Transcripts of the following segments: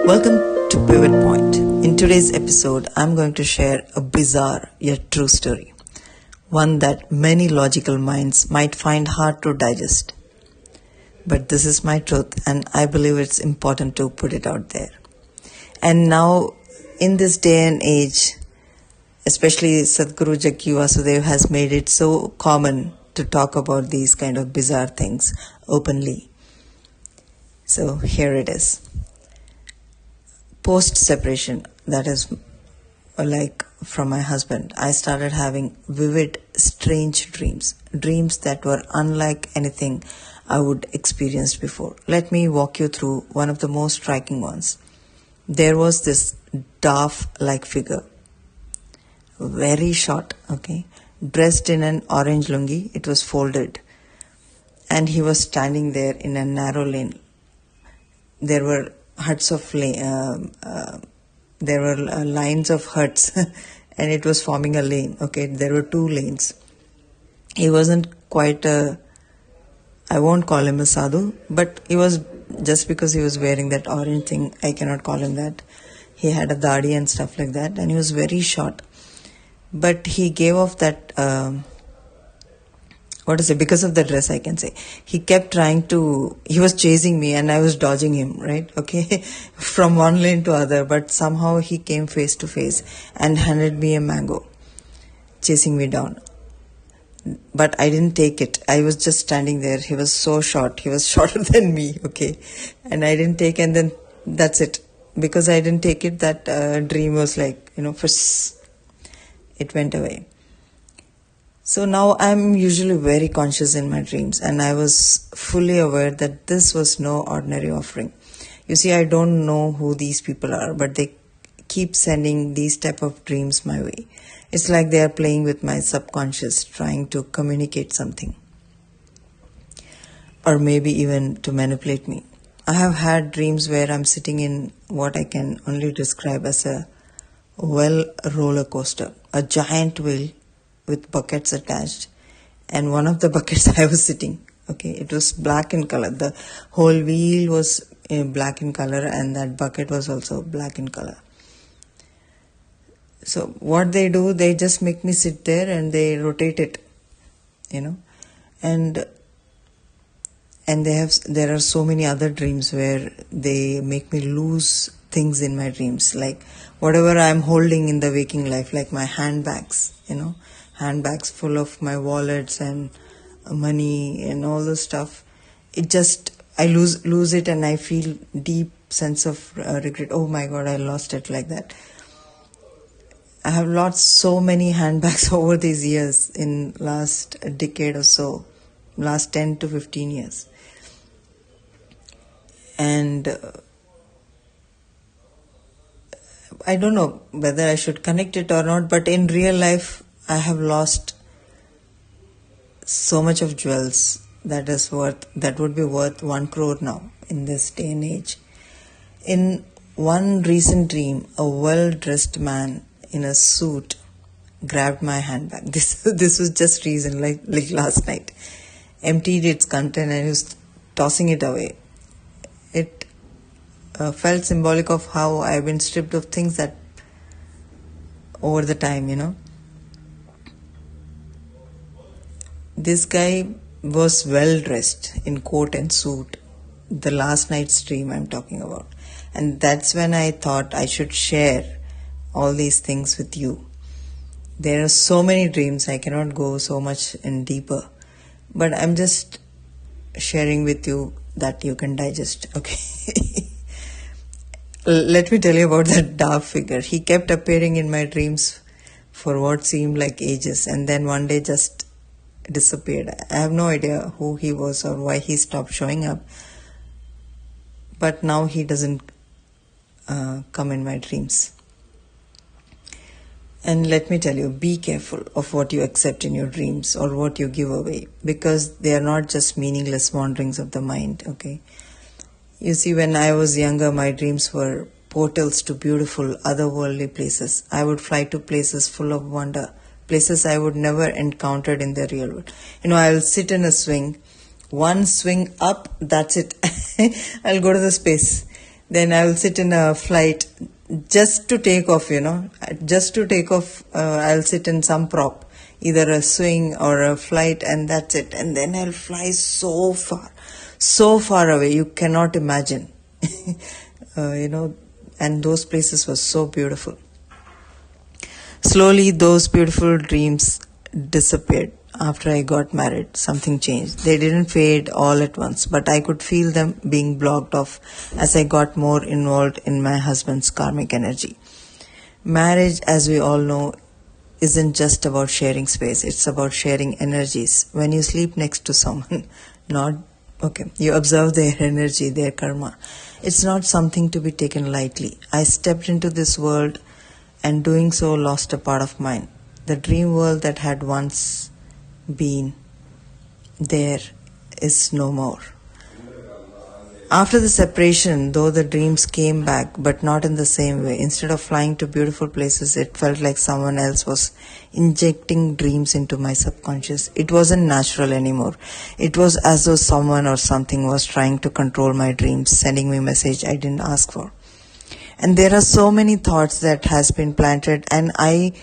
Welcome to Pivot Point. In today's episode, I'm going to share a bizarre yet true story. One that many logical minds might find hard to digest. But this is my truth, and I believe it's important to put it out there. And now, in this day and age, especially Sadhguru Jaggi Vasudev has made it so common to talk about these kind of bizarre things openly. So here it is. Post-separation, that is like from my husband, I started having vivid, strange dreams. Dreams that were unlike anything I would experience before. Let me walk you through one of the most striking ones. There was this dwarf-like figure, very short, dressed in an orange lungi. It was folded, and he was standing there in a narrow lane. There were lines of huts and it was forming a lane. There were two lanes. He wasn't quite I won't call him a sadhu, but he was, just because he was wearing that orange thing, I cannot call him that. He had a dadi and stuff like that, and he was very short, but he gave off that because of the dress, I can say. He kept he was chasing me and I was dodging him, right? From one lane to other, but somehow he came face to face and handed me a mango, chasing me down. But I didn't take it. I was just standing there. He was so short. He was shorter than me, and I didn't take, and then that's it. Because I didn't take it, that dream was like, it went away. So now I'm usually very conscious in my dreams, and I was fully aware that this was no ordinary offering. You see, I don't know who these people are, but they keep sending these type of dreams my way. It's like they are playing with my subconscious, trying to communicate something, or maybe even to manipulate me. I have had dreams where I'm sitting in what I can only describe as a roller coaster, a giant wheel with buckets attached, and one of the buckets I was sitting, it was black in color. The whole wheel was black in color, and that bucket was also black in color. So what they do, they just make me sit there and they rotate it, and there are so many other dreams where they make me lose things in my dreams, like whatever I'm holding in the waking life, like my handbags, handbags full of my wallets and money and all the stuff. I lose it, and I feel deep sense of regret. Oh my God, I lost it, like that. I have lost so many handbags over these years, in last decade or so, last 10 to 15 years. And I don't know whether I should connect it or not, but in real life, I have lost so much of jewels that would be worth 1 crore now in this day and age. In one recent dream, a well-dressed man in a suit grabbed my handbag. This was just recent, like last night. Emptied its content and was tossing it away. It felt symbolic of how I've been stripped of things that over the time, This guy was well dressed in coat and suit. The last night's dream I'm talking about. And that's when I thought I should share all these things with you. There are so many dreams, I cannot go so much in deeper. But I'm just sharing with you that you can digest, Let me tell you about that dark figure. He kept appearing in my dreams for what seemed like ages, and then one day just disappeared. I have no idea who he was or why he stopped showing up. But now he doesn't come in my dreams. And let me tell you, be careful of what you accept in your dreams or what you give away, because they are not just meaningless wanderings of the mind, You see, when I was younger, my dreams were portals to beautiful otherworldly places. I would fly to places full of wonder, places I would never encountered in the real world. I will sit in a swing, one swing up, that's it. I'll go to the space. Then I will sit in a flight just to take off, just to take off. I'll sit in some prop, either a swing or a flight, and that's it. And then I'll fly so far away, you cannot imagine. And those places were so beautiful. Slowly, those beautiful dreams disappeared. After I got married, something changed. They didn't fade all at once, but I could feel them being blocked off as I got more involved in my husband's karmic energy. Marriage, as we all know, isn't just about sharing space. It's about sharing energies. When you sleep next to someone, you observe their energy, their karma. It's not something to be taken lightly. I stepped into this world and doing so lost a part of mine. The dream world that had once been there is no more. After the separation, though, the dreams came back, but not in the same way. Instead of flying to beautiful places, it felt like someone else was injecting dreams into my subconscious. It wasn't natural anymore. It was as though someone or something was trying to control my dreams, sending me a message I didn't ask for. And there are so many thoughts that has been planted, and I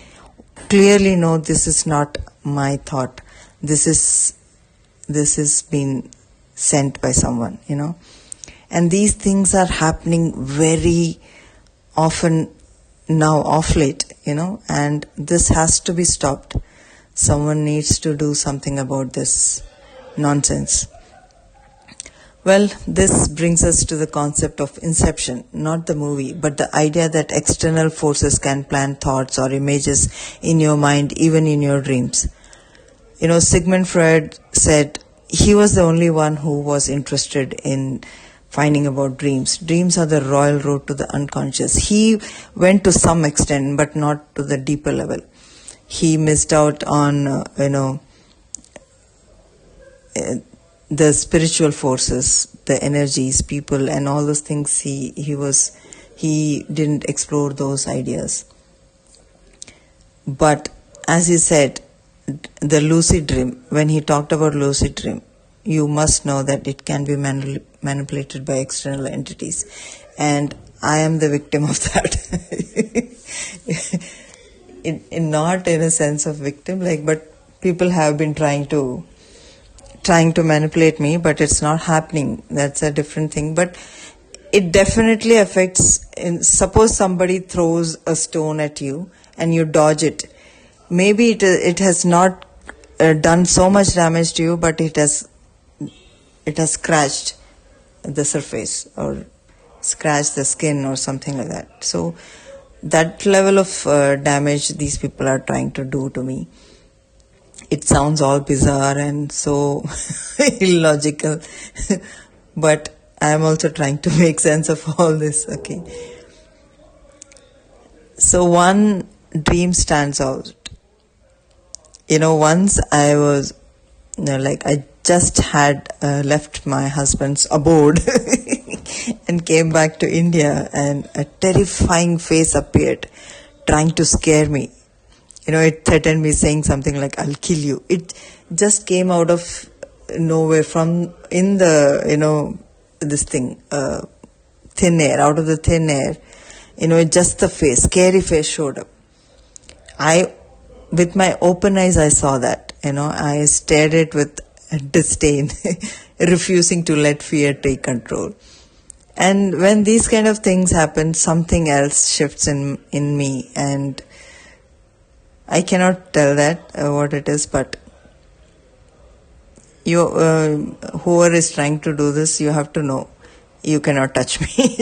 clearly know this is not my thought. This is been sent by someone, And these things are happening very often now, off late, and this has to be stopped. Someone needs to do something about this nonsense. Well, this brings us to the concept of inception, not the movie, but the idea that external forces can plant thoughts or images in your mind, even in your dreams. Sigmund Freud said he was the only one who was interested in finding about dreams. Dreams are the royal road to the unconscious. He went to some extent, but not to the deeper level. He missed out on, the spiritual forces, the energies, people, and all those things. He didn't explore those ideas. But as he said, the lucid dream, when he talked about lucid dream, you must know that it can be manipulated by external entities. And I am the victim of that. Not in a sense of victim, but people have been trying to manipulate me, but it's not happening. That's a different thing. But it definitely affects, suppose somebody throws a stone at you and you dodge it. Maybe it has not done so much damage to you, but it has scratched the surface or scratched the skin or something like that. So that level of damage these people are trying to do to me. It sounds all bizarre and so illogical, but I am also trying to make sense of all this, okay? So one dream stands out. Once I was, I just had left my husband's abode and came back to India, and a terrifying face appeared, trying to scare me. It threatened me, saying something like, "I'll kill you." It just came out of nowhere, from in the, this thing, thin air, out of the thin air. Just the face, scary face showed up. With my open eyes, I saw that. I stared it with disdain, refusing to let fear take control. And when these kind of things happen, something else shifts in me, and I cannot tell that what it is, but whoever is trying to do this, you have to know, you cannot touch me.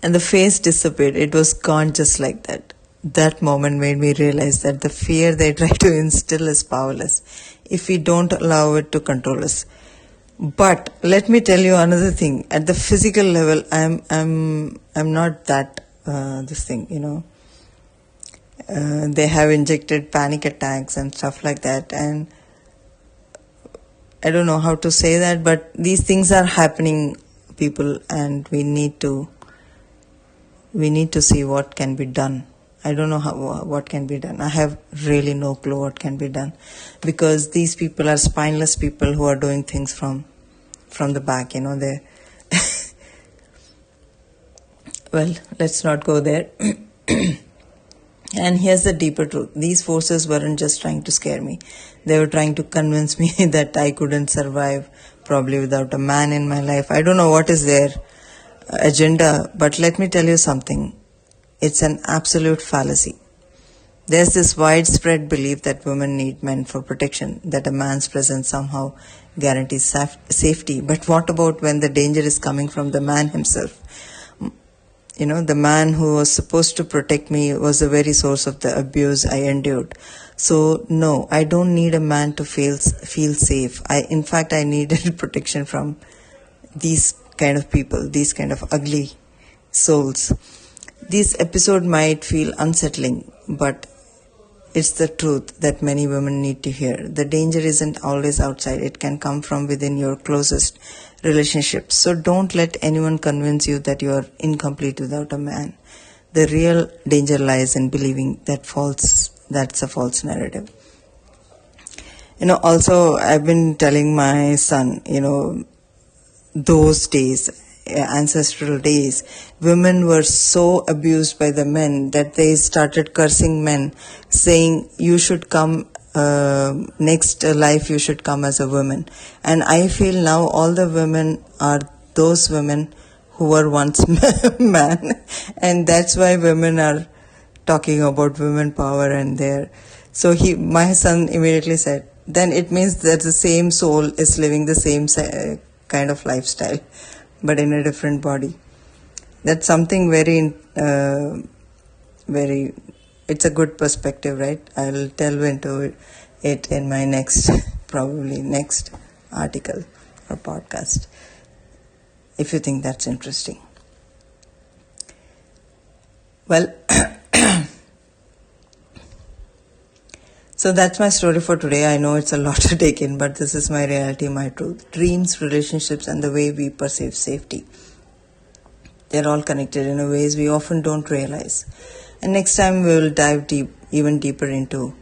And the face disappeared. It was gone just like that. That moment made me realize that the fear they try to instill is powerless if we don't allow it to control us. But let me tell you another thing. At the physical level, I'm not that this thing. They have injected panic attacks and stuff like that, and I don't know how to say that, but these things are happening, people, and we need to see what can be done. I don't know what can be done. I have really no clue what can be done, because these people are spineless people who are doing things from the back. Well, let's not go there. And here's the deeper truth. These forces weren't just trying to scare me. They were trying to convince me that I couldn't survive probably without a man in my life. I don't know what is their agenda, but let me tell you something. It's an absolute fallacy. There's this widespread belief that women need men for protection, that a man's presence somehow guarantees safety. But what about when the danger is coming from the man himself? The man who was supposed to protect me was the very source of the abuse I endured. So, no, I don't need a man to feel safe. In fact, I needed protection from these kind of people, these kind of ugly souls. This episode might feel unsettling, but it's the truth that many women need to hear. The danger isn't always outside. It can come from within your closest relationships. So don't let anyone convince you that you are incomplete without a man. The real danger lies in believing that's a false narrative. Also, I've been telling my son, those days, ancestral days, women were so abused by the men that they started cursing men, saying, you should come, next life you should come as a woman. And I feel now all the women are those women who were once man. And that's why women are talking about women power and there. So my son immediately said, then it means that the same soul is living the same kind of lifestyle, but in a different body. That's something very, it's a good perspective, right? I'll delve into it in my probably next article or podcast, if you think that's interesting. Well, so that's my story for today. I know it's a lot to take in, but this is my reality, my truth. Dreams, relationships, and the way we perceive safety. They're all connected in ways we often don't realize. And next time we will dive even deeper into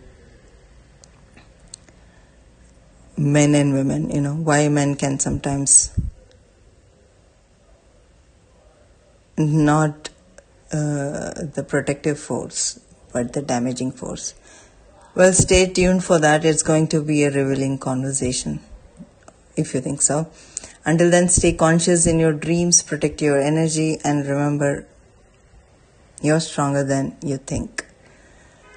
men and women, why men can sometimes not the protective force, but the damaging force. Well, stay tuned for that. It's going to be a revealing conversation, if you think so. Until then, stay conscious in your dreams, protect your energy, and remember, you're stronger than you think.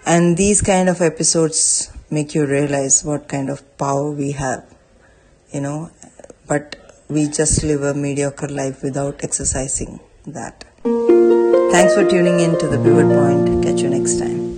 And these kind of episodes make you realize what kind of power we have, but we just live a mediocre life without exercising that. Thanks for tuning in to The Pivot Point. Catch you next time.